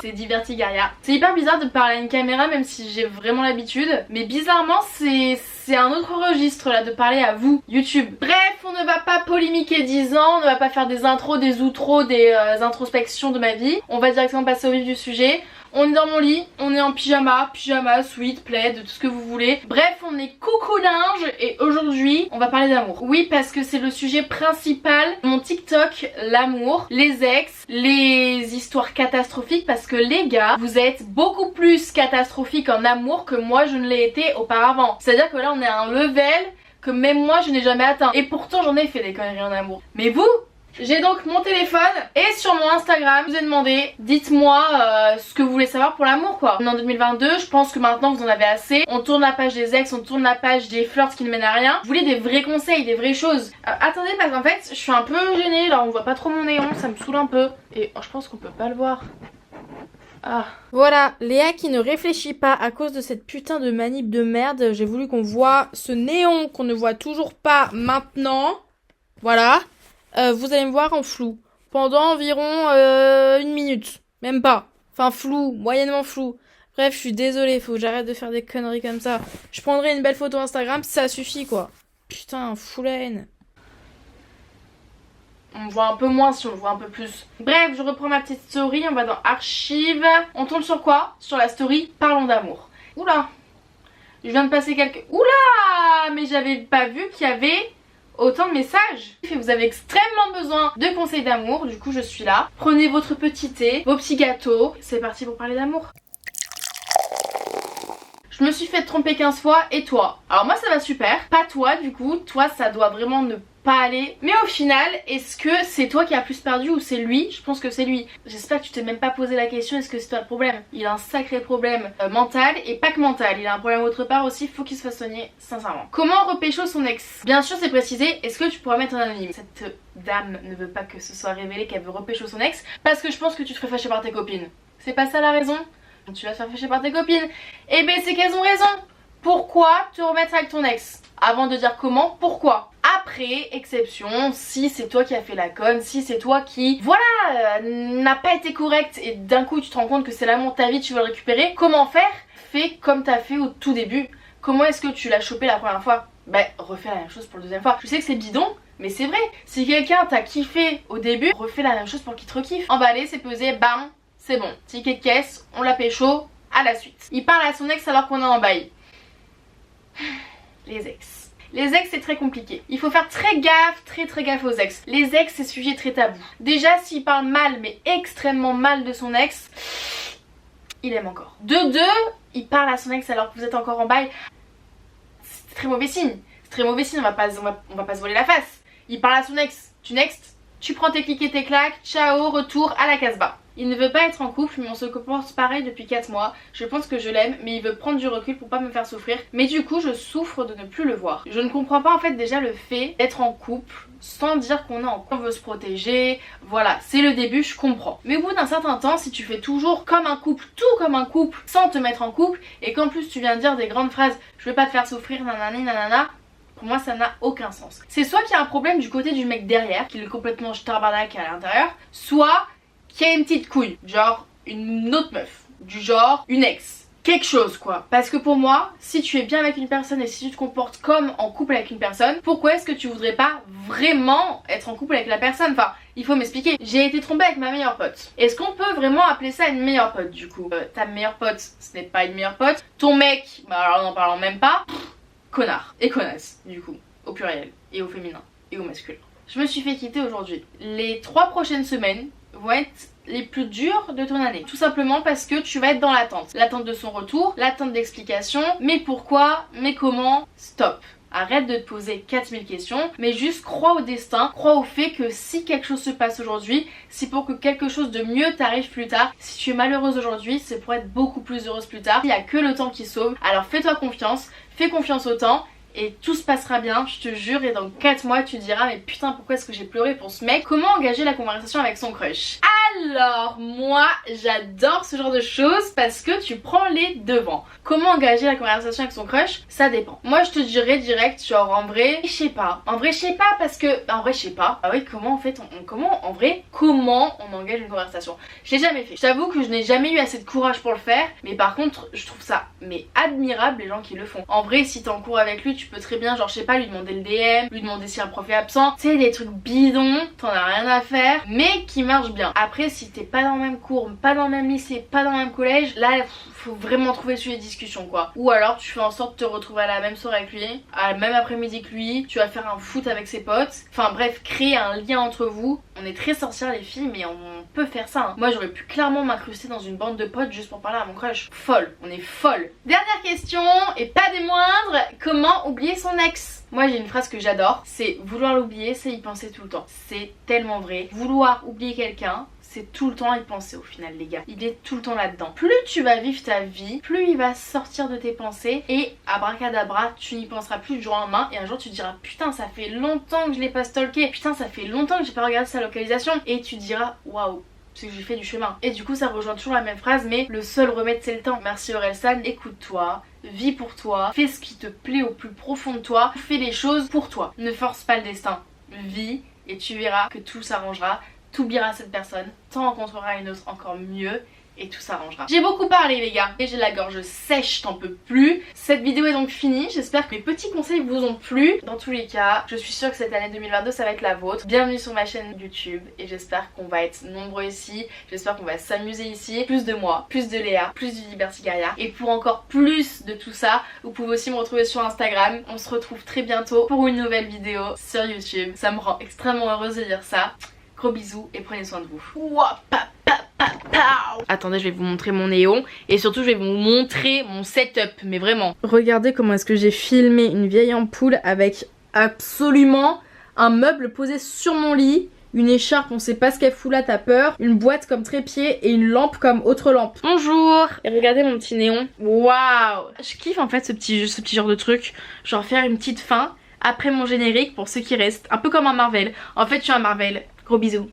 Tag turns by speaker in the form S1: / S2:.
S1: c'est Divertigaria. C'est hyper bizarre de parler à une caméra même si j'ai vraiment l'habitude. Mais bizarrement c'est un autre registre là de parler à vous, YouTube. Bref, on ne va pas polémiquer 10 ans, on ne va pas faire des intros, des outros, des introspections de ma vie. On va directement passer au vif du sujet. On est dans mon lit, on est en pyjama, sweat, plaid, tout ce que vous voulez. Bref, on est coucou linge et aujourd'hui, on va parler d'amour. Oui, parce que c'est le sujet principal de mon TikTok, l'amour, les ex, les histoires catastrophiques parce que les gars, vous êtes beaucoup plus catastrophiques en amour que moi je ne l'ai été auparavant. C'est-à-dire que là, on est à un level que même moi je n'ai jamais atteint. Et pourtant, j'en ai fait des conneries en amour. Mais vous ? J'ai donc mon téléphone et sur mon Instagram, je vous ai demandé, dites-moi ce que vous voulez savoir pour l'amour quoi. On est en 2022, je pense que maintenant vous en avez assez. On tourne la page des ex, on tourne la page des flirts qui ne mènent à rien. Vous voulez des vrais conseils, des vraies choses. Attendez parce qu'en fait, je suis un peu gênée là, on voit pas trop mon néon, ça me saoule un peu. Et je pense qu'on peut pas le voir. Ah. Voilà, Léa qui ne réfléchit pas à cause de cette putain de manip de merde. J'ai voulu qu'on voit ce néon qu'on ne voit toujours pas maintenant. Voilà. Vous allez me voir en flou pendant environ 1 minute, même pas, enfin flou, moyennement flou. Bref, je suis désolée, faut que j'arrête de faire des conneries comme ça. Je prendrai une belle photo Instagram, ça suffit quoi. Putain, fou la haine. On voit un peu moins si on le voit un peu plus. Bref, je reprends ma petite story, on va dans archives. On tombe sur quoi? Sur la story Parlons d'amour. Oula, je viens de passer quelques... Oula, mais j'avais pas vu qu'il y avait... autant de messages. Et vous avez extrêmement besoin de conseils d'amour, du coup je suis là. Prenez votre petit thé, vos petits gâteaux. C'est parti pour parler d'amour. Je me suis fait tromper 15 fois et toi? Alors moi ça va super. Pas toi du coup, toi ça doit vraiment ne pas aller. Mais au final, est-ce que c'est toi qui as plus perdu ou c'est lui? Je pense que c'est lui. J'espère que tu t'es même pas posé la question, est-ce que c'est toi le problème? Il a un sacré problème mental et pas que mental. Il a un problème autre part aussi, faut qu'il se fasse soigner sincèrement. Comment repécho son ex? Bien sûr c'est précisé, est-ce que tu pourrais mettre un anonyme? Cette dame ne veut pas que ce soit révélé qu'elle veut repécho son ex parce que je pense que tu te ferais fâcher par tes copines. C'est pas ça la raison? Tu vas te faire fâcher par tes copines. Eh ben c'est qu'elles ont raison. Pourquoi te remettre avec ton ex? Avant de dire comment, pourquoi? Après, exception, si c'est toi qui as fait la conne, si c'est toi qui, voilà, n'a pas été correct et d'un coup tu te rends compte que c'est l'amour de ta vie, tu veux le récupérer, comment faire? Fais comme t'as fait au tout début. Comment est-ce que tu l'as chopé la première fois? Bah, refais la même chose pour la deuxième fois. Je sais que c'est bidon, mais c'est vrai. Si quelqu'un t'a kiffé au début, refais la même chose pour qu'il te rekiffe. Emballé, c'est pesé, bam, c'est bon. Ticket de caisse, on l'a pécho, à la suite. Il parle à son ex alors qu'on est en bail. Les ex. Les ex c'est très compliqué. Il faut faire très gaffe aux ex. Les ex c'est sujet très tabou. Déjà s'il parle mal mais extrêmement mal de son ex, il aime encore. De deux, il parle à son ex alors que vous êtes encore en bail. C'est très mauvais signe. C'est très mauvais signe, on va pas se voiler la face. Il parle à son ex, tu next, tu prends tes clics et tes claques, ciao, retour à la Casbah. Il ne veut pas être en couple mais on se comporte pareil depuis 4 mois. Je pense que je l'aime mais il veut prendre du recul pour pas me faire souffrir. Mais du coup je souffre de ne plus le voir. Je ne comprends pas en fait déjà le fait d'être en couple sans dire qu'on est en couple, on veut se protéger. Voilà, c'est le début, je comprends. Mais au bout d'un certain temps, si tu fais toujours comme un couple, tout comme un couple, sans te mettre en couple, et qu'en plus tu viens de dire des grandes phrases, je vais pas te faire souffrir, nanani nanana, pour moi ça n'a aucun sens. C'est soit qu'il y a un problème du côté du mec derrière, qu'il est complètement starbardac à l'intérieur, soit qu'il y a une petite couille, genre une autre meuf, du genre une ex, quelque chose quoi. Parce que pour moi, si tu es bien avec une personne et si tu te comportes comme en couple avec une personne, pourquoi est-ce que tu voudrais pas vraiment être en couple avec la personne? Enfin, il faut m'expliquer. J'ai été trompée avec ma meilleure pote. Est-ce qu'on peut vraiment appeler ça une meilleure pote du coup? Ta meilleure pote, ce n'est pas une meilleure pote. Ton mec, bah alors n'en parlons même pas. Connard et connasse du coup, au pluriel et au féminin et au masculin. Je me suis fait quitter aujourd'hui. Les 3 prochaines semaines vont être les plus dures de ton année. Tout simplement parce que tu vas être dans l'attente. L'attente de son retour, l'attente d'explications. Mais pourquoi? Mais comment? Stop. Arrête de te poser 4000 questions, mais juste crois au destin, crois au fait que si quelque chose se passe aujourd'hui, c'est pour que quelque chose de mieux t'arrive plus tard. Si tu es malheureuse aujourd'hui, c'est pour être beaucoup plus heureuse plus tard. Il n'y a que le temps qui sauve, alors fais-toi confiance, fais confiance au temps. Et tout se passera bien, je te jure, et dans 4 mois tu diras mais putain pourquoi est-ce que j'ai pleuré pour ce mec? Comment engager la conversation avec son crush? Alors moi j'adore ce genre de choses parce que tu prends les devants. Comment engager la conversation avec son crush? Ça dépend. Moi je te dirais direct, genre en vrai je sais pas. En vrai je sais pas parce que... En vrai je sais pas. Ah oui, comment en fait comment en vrai comment on engage une conversation? Je l'ai jamais fait. Je t'avoue que je n'ai jamais eu assez de courage pour le faire. Mais par contre je trouve ça mais admirable les gens qui le font. En vrai si t'es en cours avec lui tu peux très bien genre je sais pas lui demander le DM, lui demander si un prof est absent. Tu sais des trucs bidons, t'en as rien à faire mais qui marchent bien. Après si t'es pas dans le même cours, pas dans le même lycée, pas dans le même collège, là faut vraiment trouver le sujet de discussion quoi. Ou alors tu fais en sorte de te retrouver à la même soirée avec lui, à la même après-midi que lui, tu vas faire un foot avec ses potes. Enfin bref, créer un lien entre vous. On est très sorcières les filles mais on peut faire ça hein. Moi j'aurais pu clairement m'incruster dans une bande de potes juste pour parler à mon crush. Folle, on est folle. Dernière question et pas des moindres, comment oublier son ex? Moi j'ai une phrase que j'adore, c'est vouloir l'oublier c'est y penser tout le temps. C'est tellement vrai. Vouloir oublier quelqu'un, c'est tout le temps y penser au final les gars. Il est tout le temps là-dedans. Plus tu vas vivre ta vie, plus il va sortir de tes pensées et abracadabra, tu n'y penseras plus du jour au lendemain et un jour tu te diras putain ça fait longtemps que je l'ai pas stalké, putain ça fait longtemps que j'ai pas regardé sa localisation et tu te diras waouh. C'est que j'ai fait du chemin. Et du coup ça rejoint toujours la même phrase mais le seul remède c'est le temps. Merci Orelsan, écoute-toi, vis pour toi, fais ce qui te plaît au plus profond de toi, fais les choses pour toi. Ne force pas le destin, vis et tu verras que tout s'arrangera. T'oublieras cette personne, t'en rencontreras une autre encore mieux et tout s'arrangera. J'ai beaucoup parlé les gars et j'ai la gorge sèche, t'en peux plus. Cette vidéo est donc finie, j'espère que mes petits conseils vous ont plu. Dans tous les cas, je suis sûre que cette année 2022 ça va être la vôtre. Bienvenue sur ma chaîne YouTube et j'espère qu'on va être nombreux ici. J'espère qu'on va s'amuser ici. Plus de moi, plus de Léa, plus du Liberty Gaia. Et pour encore plus de tout ça, vous pouvez aussi me retrouver sur Instagram. On se retrouve très bientôt pour une nouvelle vidéo sur YouTube. Ça me rend extrêmement heureuse de dire ça. Gros bisous et prenez soin de vous. Attendez, je vais vous montrer mon néon et surtout je vais vous montrer mon setup, mais vraiment. Regardez comment est-ce que j'ai filmé une vieille ampoule avec absolument un meuble posé sur mon lit, une écharpe, on sait pas ce qu'elle fout là, t'as peur, une boîte comme trépied et une lampe comme autre lampe. Bonjour. Et regardez mon petit néon. Waouh. Je kiffe en fait ce petit genre de truc, genre faire une petite fin après mon générique pour ceux qui restent, un peu comme un Marvel. En fait je suis un Marvel. Gros bisous.